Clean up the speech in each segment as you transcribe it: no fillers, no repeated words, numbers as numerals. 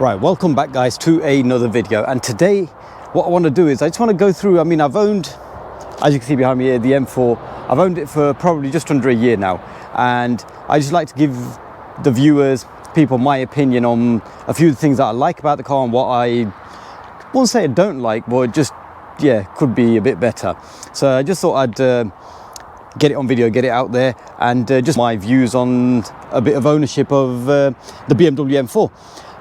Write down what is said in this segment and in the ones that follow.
Right, welcome back guys to another video, and today what I want to do is I just want to go through, I've owned, as you can see behind me here, the M4. I've owned it for probably just under a year now, and I just like to give the viewers, people, my opinion on a few things that I like about the car and what I won't say I don't like, but just, yeah, could be a bit better. So I just thought I'd get it on video, get it out there, and just my views on a bit of ownership of the BMW M4.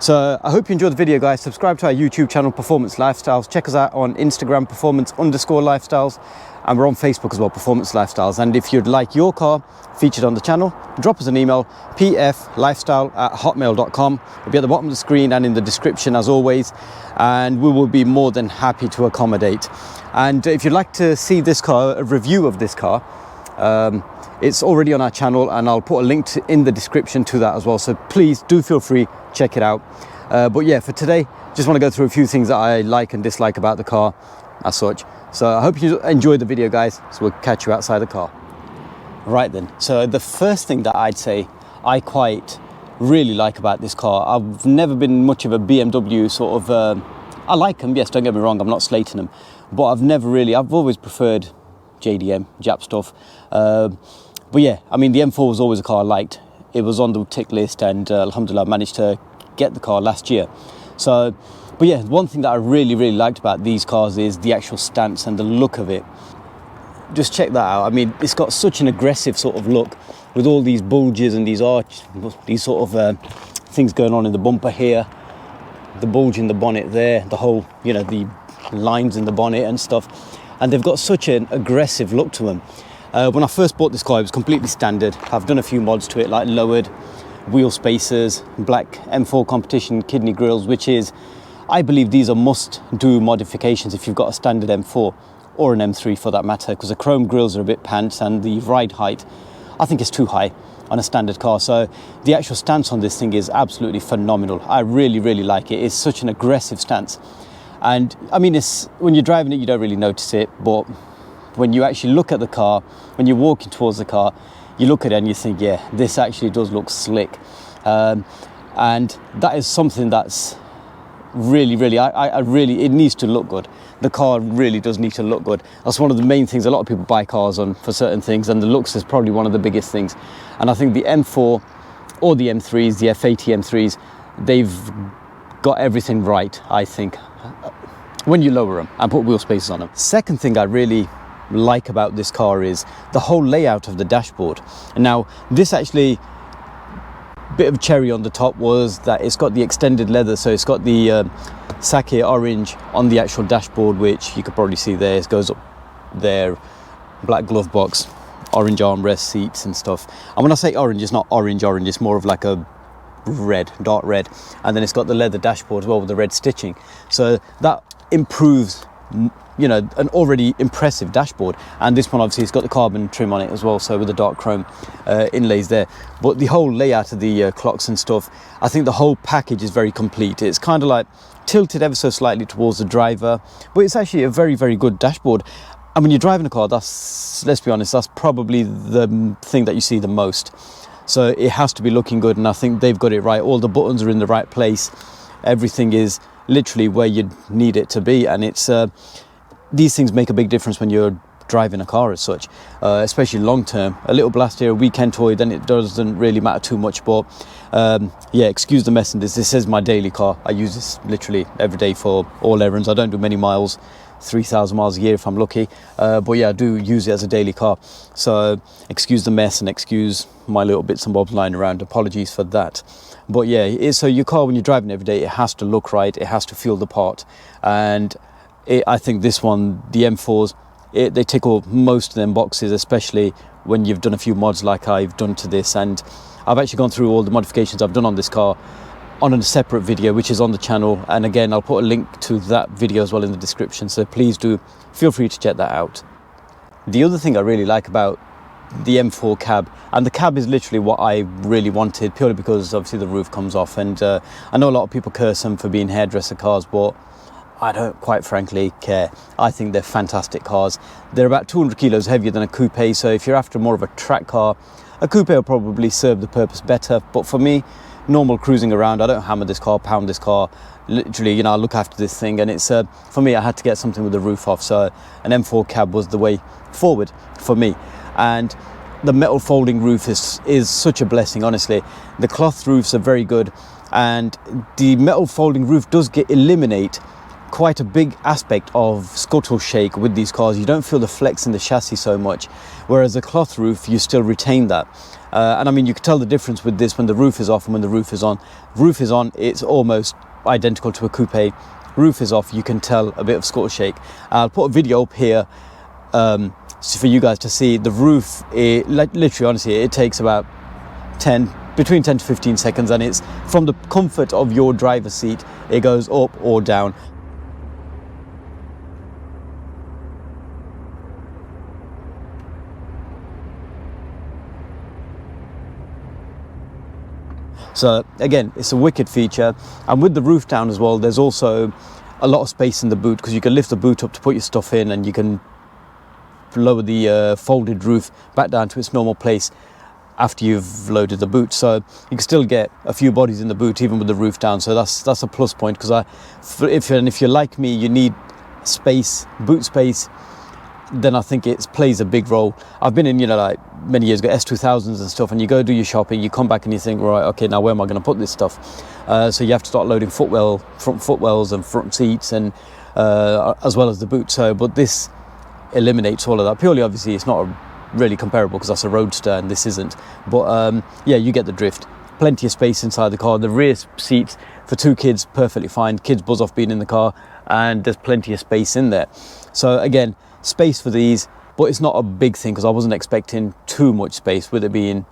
So I hope you enjoyed the video guys. Subscribe to our YouTube channel, Performance Lifestyles. Check us out on Instagram, performance_lifestyles, and we're on Facebook as well, Performance Lifestyles. And if you'd like your car featured on the channel, drop us an email, pflifestyle@hotmail.com. It'll be at the bottom of the screen and in the description as always, and we will be more than happy to accommodate. And if you'd like to see this car, a review of this car, it's already on our channel, and I'll put a link in the description to that as well, so please do feel free, check it out. But yeah, for today, just want to go through a few things that I like and dislike about the car as such. So I hope you enjoyed the video guys, so we'll catch you outside the car. Right then, so the first thing that I'd say I quite really like about this car, I've never been much of a BMW sort of, I like them, yes, don't get me wrong, I'm not slating them, but I've always preferred JDM, Jap stuff. But yeah, the M4 was always a car I liked. It was on the tick list, and alhamdulillah, I managed to get the car last year. So, but yeah, one thing that I really liked about these cars is the actual stance and the look of it. Just check that out. It's got such an aggressive sort of look with all these bulges and these these sort of things going on in the bumper here, the bulge in the bonnet there, the whole, the lines in the bonnet and stuff. And they've got such an aggressive look to them. When I first bought this car, it was completely standard. I've done a few mods to it, like lowered wheel spacers, black M4 competition kidney grills, which is, I believe these are must-do modifications if you've got a standard M4 or an M3 for that matter, because the chrome grills are a bit pants, and the ride height, I think, is too high on a standard car. So the actual stance on this thing is absolutely phenomenal. I really like it. It's such an aggressive stance. And it's, when you're driving it, you don't really notice it, but when you actually look at the car, when you're walking towards the car, you look at it and you think, yeah, this actually does look slick. And that is something that's really, it needs to look good. The car really does need to look good. That's one of the main things a lot of people buy cars on, for certain things, and the looks is probably one of the biggest things. And I think the M4 or the M3s, the F80 M3s, they've got everything right, I think, when you lower them and put wheel spacers on them. Second thing I really like about this car is the whole layout of the dashboard. And now this actually, bit of cherry on the top was that it's got the extended leather, so it's got the sake orange on the actual dashboard, which you could probably see there. It goes up there, black glove box, orange armrest, seats and stuff. And when I say orange, it's not orange, it's more of like a red, dark red. And then it's got the leather dashboard as well with the red stitching, so that improves, an already impressive dashboard. And this one obviously has got the carbon trim on it as well, so with the dark chrome inlays there. But the whole layout of the clocks and stuff, I think the whole package is very complete. It's kind of like tilted ever so slightly towards the driver, but it's actually a very good dashboard. And when you're driving a car, that's, let's be honest, that's probably the thing that you see the most. So it has to be looking good, and I think they've got it right. All the buttons are in the right place. Everything is literally where you need it to be, and it's these things make a big difference when you're driving a car as such, especially long term. A little blast here, a weekend toy, then it doesn't really matter too much. But yeah, excuse the mess in this. This is my daily car. I use this literally every day for all errands. I don't do many miles, 3,000 miles a year if I'm lucky, but yeah, I do use it as a daily car. So excuse the mess and excuse my little bits and bobs lying around. Apologies for that. But yeah, so your car, when you're driving every day, it has to look right, it has to feel the part. And I think this one, the M4s, they tickle most of them boxes, especially when you've done a few mods like I've done to this. And I've actually gone through all the modifications I've done on this car on a separate video, which is on the channel, and again, I'll put a link to that video as well in the description, so please do feel free to check that out. The other thing I really like about the M4 cab, and the cab is literally what I really wanted, purely because obviously the roof comes off, and I know a lot of people curse them for being hairdresser cars, but I don't quite frankly care. I think they're fantastic cars. They're about 200 kilos heavier than a coupe, so if you're after more of a track car, a coupe will probably serve the purpose better. But for me, normal cruising around. I don't hammer this car, pound this car. Literally, you know, I look after this thing, and it's for me, I had to get something with the roof off, so an M4 cab was the way forward for me. And the metal folding roof is such a blessing, honestly. The cloth roofs are very good, and the metal folding roof does eliminate quite a big aspect of scuttle shake with these cars. You don't feel the flex in the chassis so much, whereas a cloth roof, you still retain that. And I mean, you can tell the difference with this when the roof is off and when the roof is on. Roof is on, it's almost identical to a coupe. Roof is off, you can tell a bit of scuttle shake. I'll put a video up here for you guys to see. The roof, literally, honestly, it takes about between 10 to 15 seconds, and it's from the comfort of your driver's seat, it goes up or down. So again, it's a wicked feature, and with the roof down as well, there's also a lot of space in the boot, because you can lift the boot up to put your stuff in, and you can lower the folded roof back down to its normal place after you've loaded the boot. So you can still get a few bodies in the boot even with the roof down. So that's a plus point, because if you're like me, you need space, boot space, then I think it plays a big role. I've been in, you know, like many years ago, S2000s and stuff, and you go do your shopping, you come back and you think, right, okay, now where am I going to put this stuff? So you have to start loading front footwells and front seats, and as well as the boot. So, but this eliminates all of that. Purely, obviously, it's not really comparable because that's a roadster and this isn't. But yeah, you get the drift. Plenty of space inside the car. The rear seats for two kids, perfectly fine. Kids buzz off being in the car, and there's plenty of space in there. So again, space for these, but it's not a big thing because I wasn't expecting too much space with it being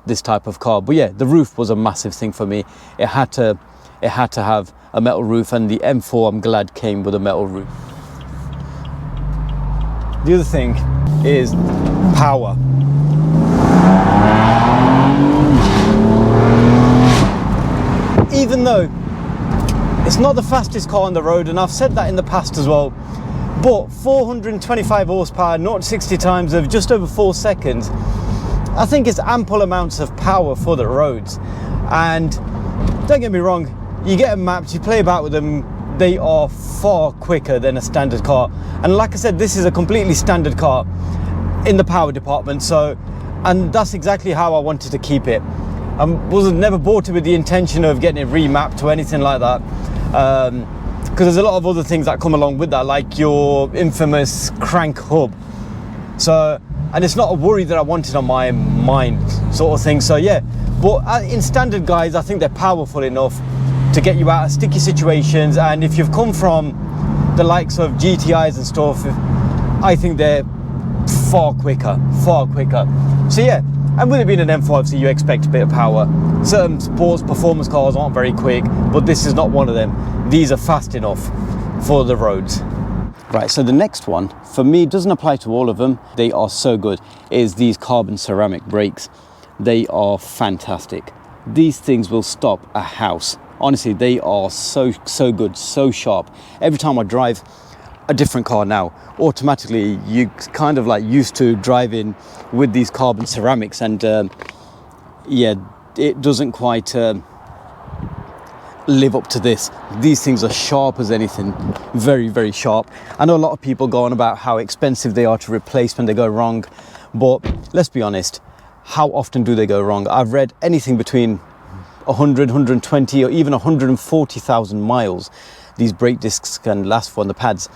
this type of car. But yeah, the roof was a massive thing for me. It had to have a metal roof, and the M4, I'm glad, came with a metal roof. The other thing is power. Even though it's not the fastest car on the road, and I've said that in the past as well, but 425 horsepower, 0 to 60 times of just over 4 seconds, I think it's ample amounts of power for the roads. And don't get me wrong, you get them mapped, you play about with them, they are far quicker than a standard car. And like I said, this is a completely standard car in the power department. So, and that's exactly how I wanted to keep it. I never bought it with the intention of getting it remapped or anything like that. Because there's a lot of other things that come along with that, like your infamous crank hub. So, and it's not a worry that I wanted on my mind, sort of thing. So yeah, but in standard guys, I think they're powerful enough to get you out of sticky situations. And if you've come from the likes of GTIs and stuff, I think they're far quicker. So yeah, and with it being an M5, so you expect a bit of power. Certain sports performance cars aren't very quick, but this is not one of them. These are fast enough for the roads. Right, so the next one, for me, doesn't apply to all of them. They are so good, is these carbon ceramic brakes. They are fantastic. These things will stop a house. Honestly, they are so good, so sharp. Every time I drive a different car now, automatically you kind of like used to driving with these carbon ceramics, and yeah, it doesn't quite live up to this. These things are sharp as anything, very sharp. I know a lot of people go on about how expensive they are to replace when they go wrong, but let's be honest, how often do they go wrong? I've read anything between 100, 120 or even 140,000 miles these brake discs can last for on the pads.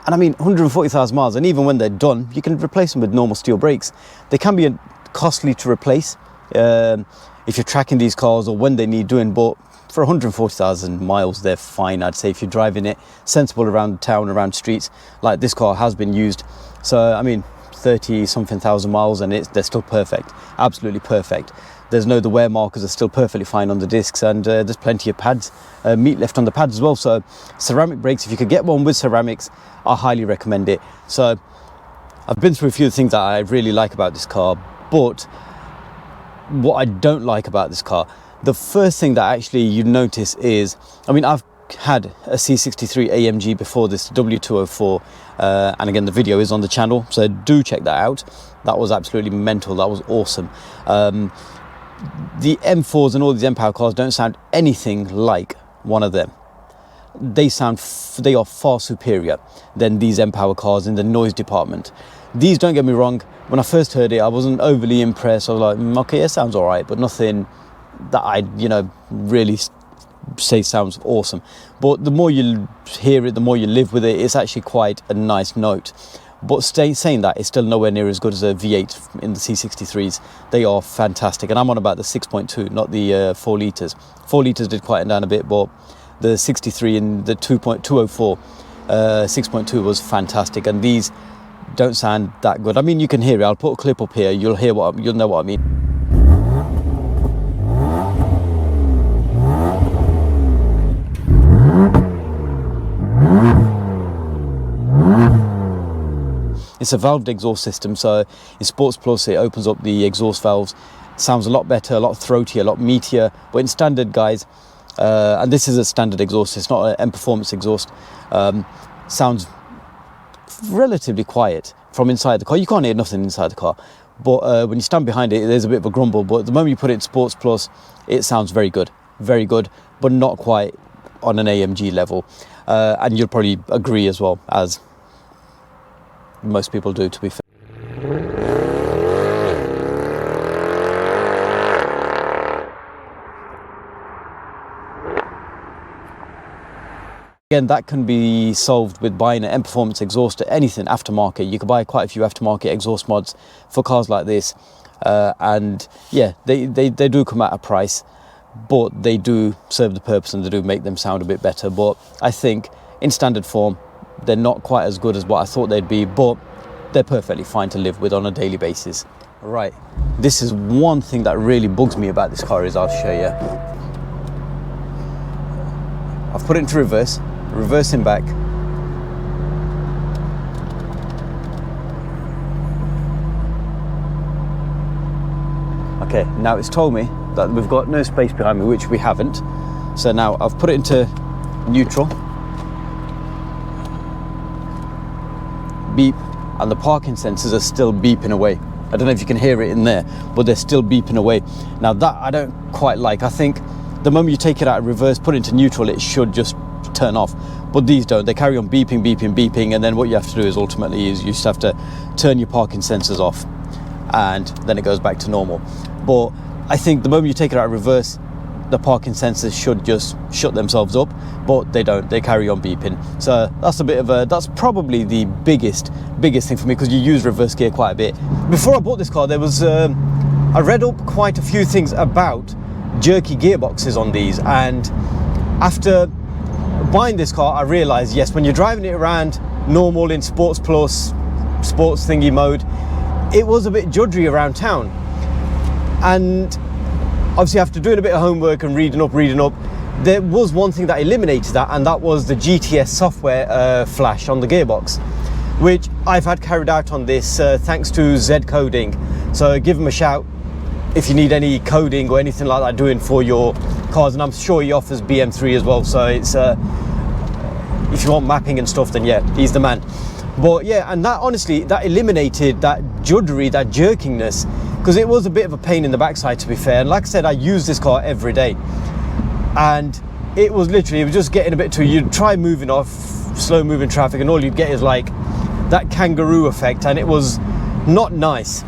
And I mean, 140,000 miles, and even when they're done, you can replace them with normal steel brakes. They can be costly to replace if you're tracking these cars or when they need doing, but for 140,000 miles, they're fine. I'd say if you're driving it sensible around town, around streets, like this car has been used. So, I mean, 30 something thousand miles, and they're still perfect, absolutely perfect. There's the wear markers are still perfectly fine on the discs, and there's plenty of pads, meat left on the pads as well. So ceramic brakes, if you could get one with ceramics, I highly recommend it. So I've been through a few things that I really like about this car, but what I don't like about this car, the first thing that actually you notice is, I mean, I've had a C63 AMG before this, W204, and again, the video is on the channel, so do check that out. That was absolutely mental. That was awesome. the M4s and all these M-Power cars don't sound anything like one of them. They are far superior than these M-Power cars in the noise department. These, don't get me wrong, when I first heard it, I wasn't overly impressed. I was like, okay, it sounds all right, but nothing that I'd, really say sounds awesome. But the more you hear it, the more you live with it, it's actually quite a nice note. But saying that, it's still nowhere near as good as a V8 in the C63s. They are fantastic. And I'm on about the 6.2, not the 4 litres. 4 litres did quieten down a bit, but the 63 and the 2.204 6.2 was fantastic. And these don't sound that good. I mean, you can hear it. I'll put a clip up here. You'll know what I mean. It's a valved exhaust system, so in Sports Plus it opens up the exhaust valves. Sounds a lot better, a lot throatier, a lot meatier. But in standard, guys, and this is a standard exhaust, it's not an M Performance exhaust, sounds relatively quiet from inside the car. You can't hear nothing inside the car, but when you stand behind it, there's a bit of a grumble. But the moment you put it in Sports Plus, it sounds very good, but not quite on an AMG level. And you'll probably agree as well, as most people do, to be fair. Again, that can be solved with buying an M Performance exhaust or anything aftermarket. You can buy quite a few aftermarket exhaust mods for cars like this, and yeah, they do come at a price, but they do serve the purpose and they do make them sound a bit better. But I think in standard form, they're not quite as good as what I thought they'd be, but they're perfectly fine to live with on a daily basis. Right, this is one thing that really bugs me about this car, is I'll show you. I've put it into reverse, reversing back. Okay, now it's told me that we've got no space behind me, which we haven't. So now I've put it into neutral. Beep, and the parking sensors are still beeping away. I don't know if you can hear it in there, but they're still beeping away. Now that I don't quite like. I think the moment you take it out of reverse, put it into neutral, it should just turn off. But these don't. They carry on beeping, beeping, beeping, and then what you have to do is ultimately you just have to turn your parking sensors off, and then it goes back to normal. But I think the moment you take it out of reverse, the parking sensors should just shut themselves up, but they don't. They carry on beeping. So that's probably the biggest thing for me, because you use reverse gear quite a bit. Before I bought this car, there was I read up quite a few things about jerky gearboxes on these, and after buying this car, I realized, yes, when you're driving it around normal in Sports Plus, sports thingy mode, it was a bit juddery around town. And obviously, after doing a bit of homework and reading up, there was one thing that eliminated that, and that was the GTS software flash on the gearbox, which I've had carried out on this thanks to Z Coding. So give them a shout if you need any coding or anything like that doing for your cars, and I'm sure he offers BM3 as well. So it's if you want mapping and stuff, then yeah, he's the man. But yeah, and that honestly, that eliminated that juddery, that jerkingness, because it was a bit of a pain in the backside, to be fair. And like I said, I use this car every day, and it was just getting a bit too, you'd try moving off slow moving traffic and all you'd get is like that kangaroo effect, and it was not nice.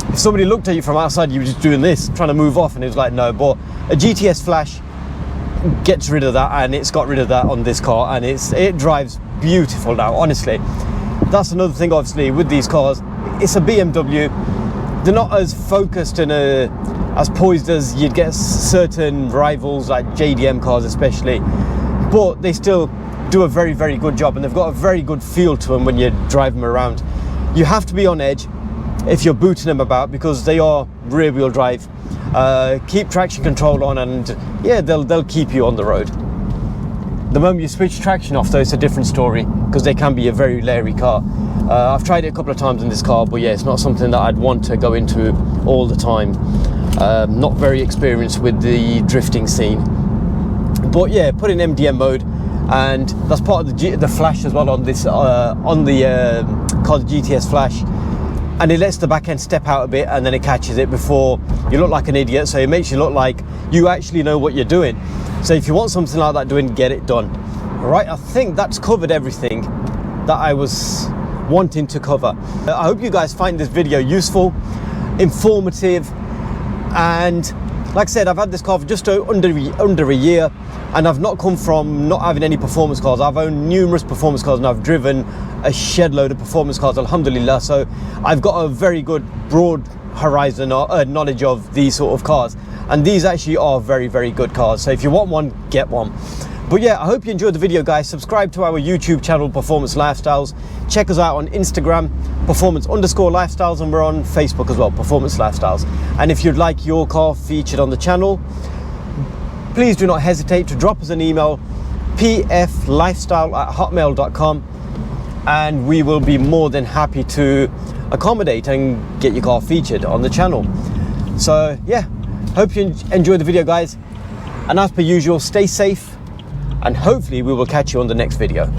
If somebody looked at you from outside, you were just doing this, trying to move off, and it was like, no. But a GTS flash gets rid of that, and it's got rid of that on this car, and it drives beautiful now, honestly. That's another thing, obviously, with these cars. It's a BMW. They're not as focused and as poised as you'd get certain rivals like JDM cars especially, but they still do a very, very good job, and they've got a very good feel to them when you drive them around. You have to be on edge if you're booting them about, because they are rear wheel drive. Keep traction control on, and yeah, they'll keep you on the road. The moment you switch traction off, though, it's a different story, because they can be a very leery car. I've tried it a couple of times in this car, but yeah, it's not something that I'd want to go into all the time. Not very experienced with the drifting scene. But yeah, put in MDM mode, and that's part of the flash as well on this, on the car, the GTS flash. and it lets the back end step out a bit, and then it catches it before you look like an idiot. So it makes you look like you actually know what you're doing. So if you want something like that doing, get it done. All right, I think that's covered everything that I was wanting to cover. I hope you guys find this video useful, informative, and like I said, I've had this car for just under a year, and I've not come from not having any performance cars. I've owned numerous performance cars, and I've driven a shed load of performance cars, alhamdulillah. So I've got a very good broad horizon knowledge of these sort of cars, and these actually are very, very good cars. So if you want one, get one. But yeah, I hope you enjoyed the video, guys. Subscribe to our YouTube channel, Performance Lifestyles. Check us out on Instagram, Performance_Lifestyles, and we're on Facebook as well, Performance Lifestyles. And if you'd like your car featured on the channel, please do not hesitate to drop us an email, pflifestyle@hotmail.com, and we will be more than happy to accommodate and get your car featured on the channel. So yeah, hope you enjoyed the video, guys. And as per usual, stay safe, and hopefully we will catch you on the next video.